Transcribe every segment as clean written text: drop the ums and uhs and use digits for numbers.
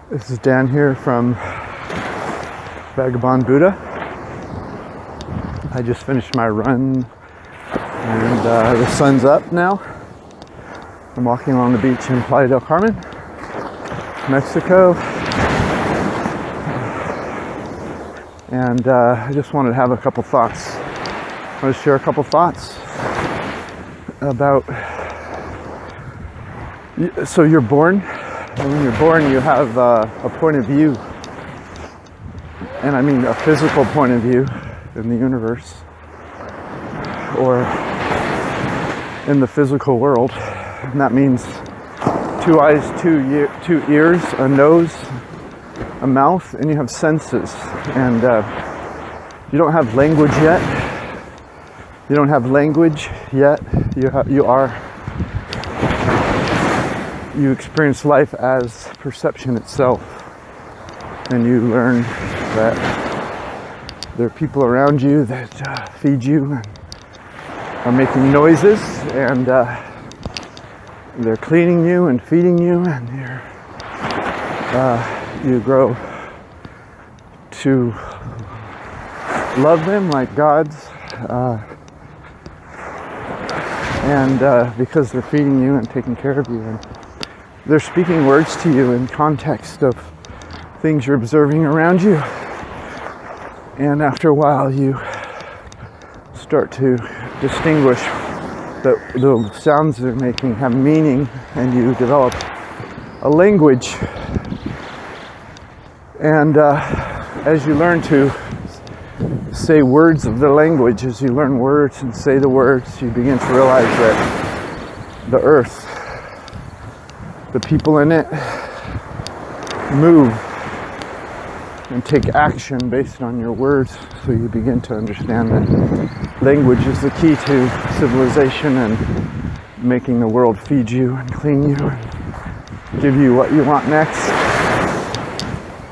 This is Dan here from Vagabond Buddha. I just finished my run and the sun's up now. I'm walking along the beach in Playa del Carmen, Mexico. And I just wanted to have a couple thoughts. I want to share a couple thoughts about, so you're born, and when you're born you have a point of view, and I mean a physical point of view in the universe, or in the physical world, and that means 2 eyes, 2 ears, a nose, a mouth, and you have senses, and you don't have language yet. You don't have language yet. You experience life as perception itself, and you learn that there are people around you that feed you and are making noises, and they're cleaning you and feeding you, and you grow to love them like gods, and because they're feeding you and taking care of you, and they're speaking words to you in context of things you're observing around you. And after a while you start to distinguish that the sounds they're making have meaning, and you develop a language. And as you learn to say words of the language, as you learn words and say the words, you begin to realize that the earth, the people in it, move and take action based on your words. So you begin to understand that language is the key to civilization and making the world feed you and clean you and give you what you want next.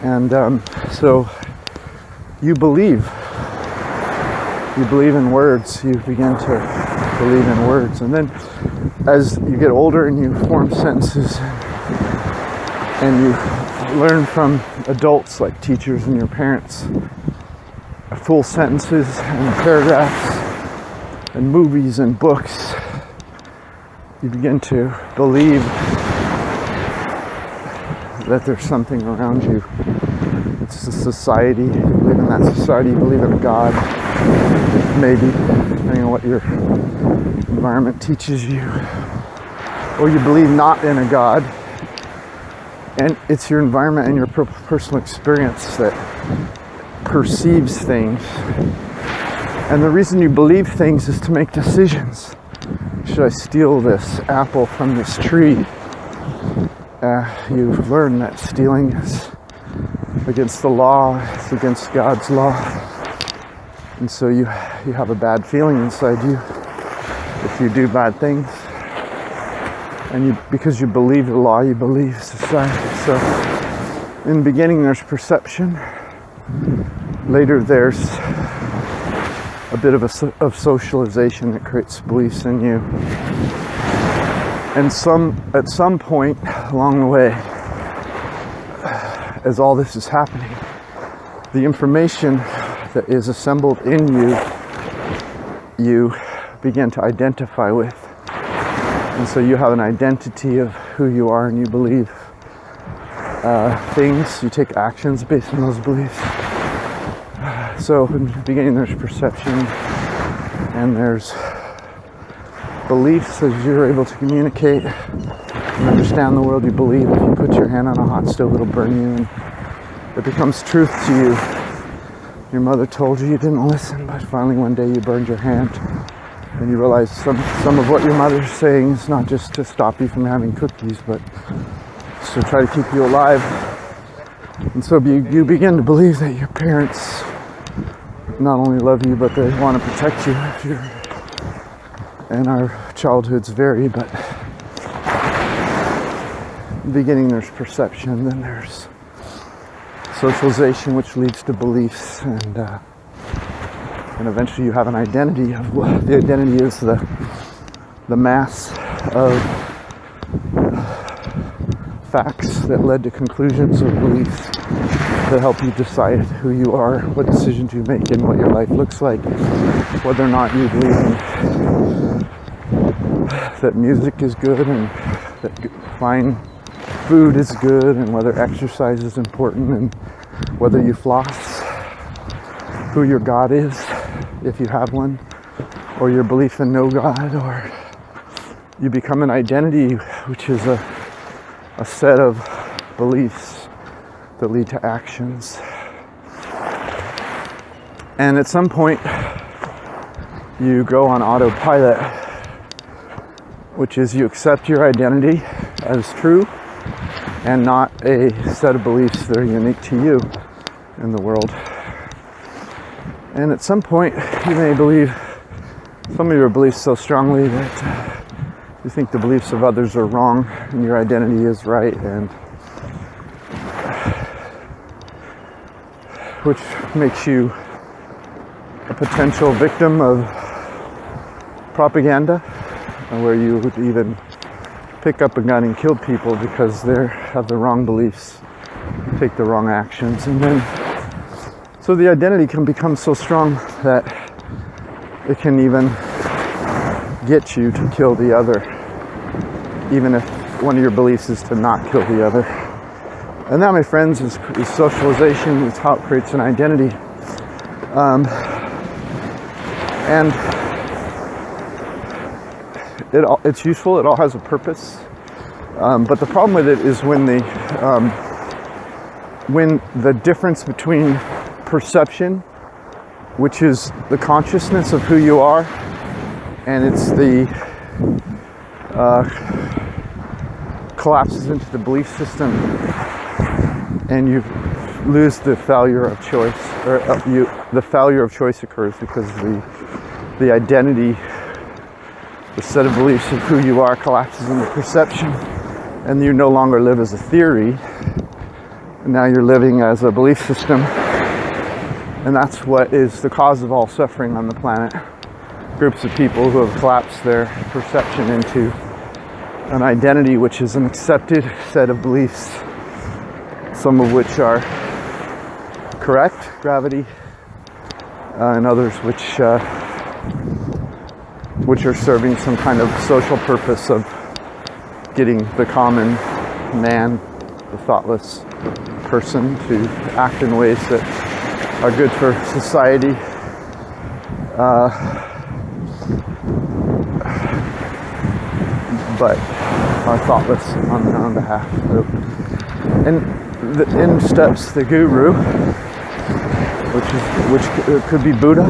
And so you believe in words. You begin to believe in words, and then as you get older and you form sentences and you learn from adults like teachers and your parents full sentences and paragraphs and movies and books, you begin to believe that there's something around you. It's a society. You believe in that society. You believe in a God, maybe, depending on what your environment teaches you. Or you believe not in a God, and it's your environment and your personal experience that perceives things. And the reason you believe things is to make decisions. Should I steal this apple from this tree? You've learned that stealing is against the law, it's against God's law. And so you have a bad feeling inside you if you do bad things. And because you believe the law, you believe society. So in the beginning there's perception. Later there's a bit of socialization that creates beliefs in you. And at some point along the way, as all this is happening, the information that is assembled in you begin to identify with. And so you have an identity of who you are, and you believe things, you take actions based on those beliefs. So in the beginning there's perception, and there's beliefs as you're able to communicate and understand the world. You believe if you put your hand on a hot stove, it'll burn you, and it becomes truth to you. Your mother told you, you didn't listen, but finally one day you burned your hand, and you realize some of what your mother's saying is not just to stop you from having cookies, but to try to keep you alive. And so you begin to believe that your parents not only love you, but they want to protect you. And our childhoods vary, but in the beginning there's perception, then there's socialization, which leads to beliefs, and eventually you have an identity. The identity is the mass of facts beliefs that led to conclusions of beliefs that help you decide who you are, what decisions you make, and what your life looks like. Whether or not you believe that music is good and that fine food is good, and whether exercise is important, and whether you floss, who your God is, if you have one, or your belief in no God, or you become an identity, which is a set of beliefs that lead to actions. And at some point, you go on autopilot, which is you accept your identity as true and not a set of beliefs that are unique to you in the world. And at some point, you may believe some of your beliefs so strongly that you think the beliefs of others are wrong and your identity is right, and which makes you a potential victim of propaganda, where you would even pick up a gun and kill people because they have the wrong beliefs, take the wrong actions, and then so the identity can become so strong that it can even get you to kill the other, even if one of your beliefs is to not kill the other. And that, my friends, is socialization. It's how it creates an identity. And it's useful. It all has a purpose. But the problem with it is when the difference between perception, which is the consciousness of who you are, and it's the collapses into the belief system, and you lose the failure of choice, or the failure of choice occurs because the identity, the set of beliefs of who you are, collapses into perception, and you no longer live as a theory, and now you're living as a belief system. And that's what is the cause of all suffering on the planet. Groups of people who have collapsed their perception into an identity, which is an accepted set of beliefs, some of which are correct, gravity, and others which are serving some kind of social purpose of getting the common man, the thoughtless person, to act in ways that are good for society. But are thoughtless on their own behalf. And in steps the guru, which could be Buddha,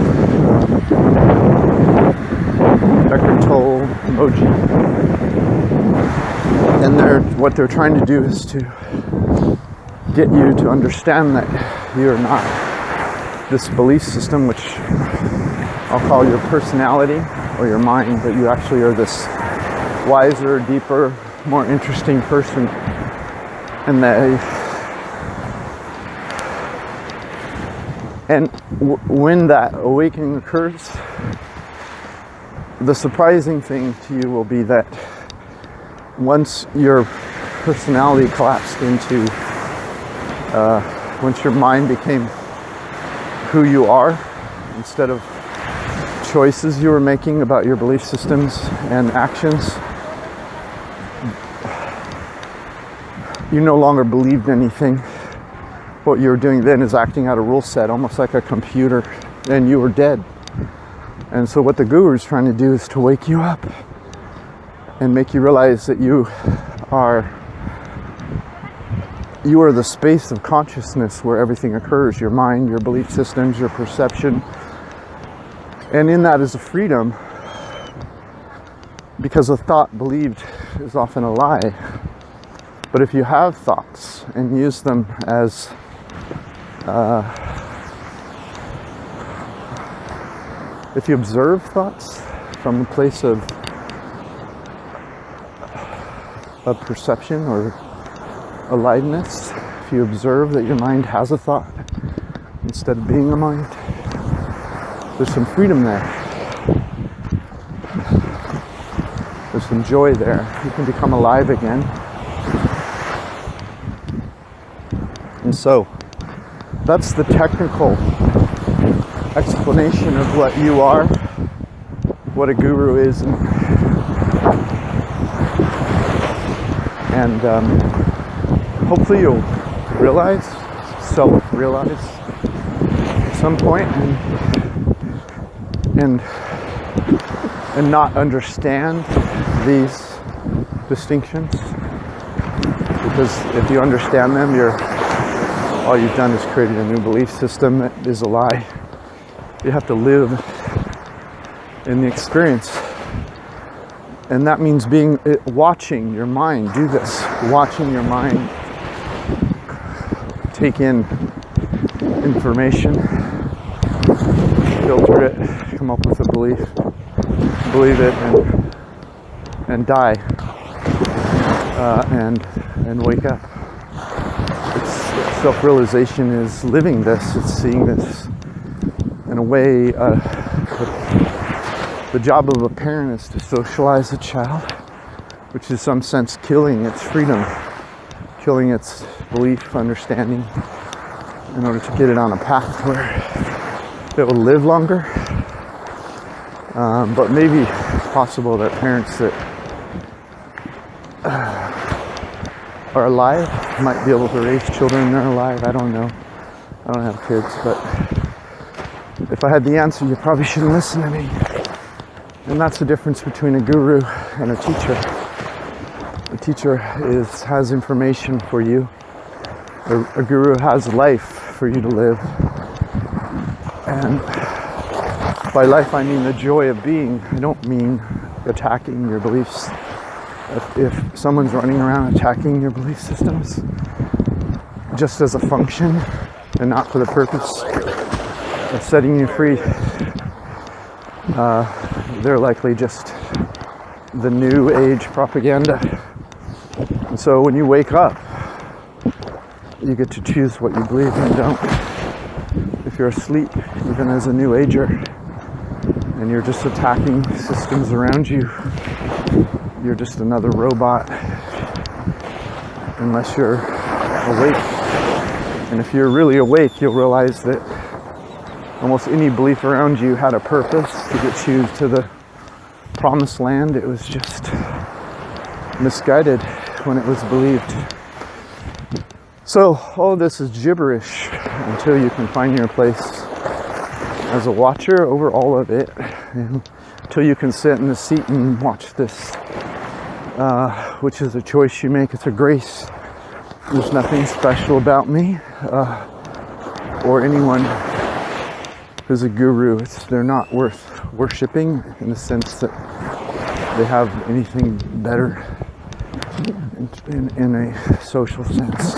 Eckhart Tolle, Moji, and what they're trying to do is to get you to understand that you're not this belief system, which I'll call your personality or your mind, but you actually are this wiser, deeper, more interesting person, and when that awakening occurs, the surprising thing to you will be that once your personality collapsed into, once your mind became who you are, instead of choices you were making about your belief systems and actions, you no longer believed anything. What you were doing then is acting out a rule set, almost like a computer, and you were dead. And so what the guru is trying to do is to wake you up and make you realize that you are the space of consciousness where everything occurs, your mind, your belief systems, your perception. And in that is a freedom, because a thought believed is often a lie. But if you have thoughts and use them as if you observe thoughts from a place of perception or aliveness, if you observe that your mind has a thought instead of being a mind, there's some freedom there. There's some joy there. You can become alive again. And so that's the technical explanation of what you are, what a guru is, and hopefully you'll self-realize at some point, and not understand these distinctions, because if you understand them, all you've done is created a new belief system that is a lie. You have to live in the experience, and that means watching your mind do this, watching your mind take in information, filter it, come up with a belief, believe it, and die, and wake up. Self-realization is living this. It's seeing this. In a way, the job of a parent is to socialize a child, which is in some sense killing its freedom, killing its belief, understanding, in order to get it on a path where it will live longer. But maybe it's possible that parents that are alive might be able to raise children that are alive. I don't know. I don't have kids, but if I had the answer, you probably shouldn't listen to me. And that's the difference between a guru and a teacher. A teacher has information for you. A guru has life for you to live. And by life, I mean the joy of being. I don't mean attacking your beliefs. If someone's running around attacking your belief systems just as a function and not for the purpose of setting you free, they're likely just the new age propaganda. And so when you wake up, you get to choose what you believe and don't. If you're asleep, even as a new ager, and you're just attacking systems around you, you're just another robot, unless you're awake. And if you're really awake, you'll realize that almost any belief around you had a purpose to get you to the promised land. It was just misguided when it was believed. So all of this is gibberish until you can find your place as a watcher over all of it, and until you can sit in the seat and watch this, which is a choice you make. It's a grace. There's nothing special about me or anyone who's a guru. They're not worth worshipping in the sense that they have anything better in a social sense.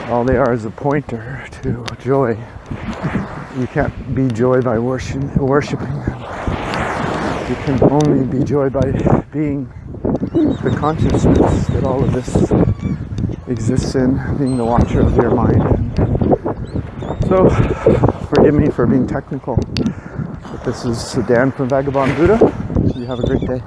All they are is a pointer to joy. You can't be joy by worshiping them. You can only be joy by being the consciousness that all of this exists in, being the watcher of your mind. So, forgive me for being technical, but this is Dan from Vagabond Buddha. You have a great day.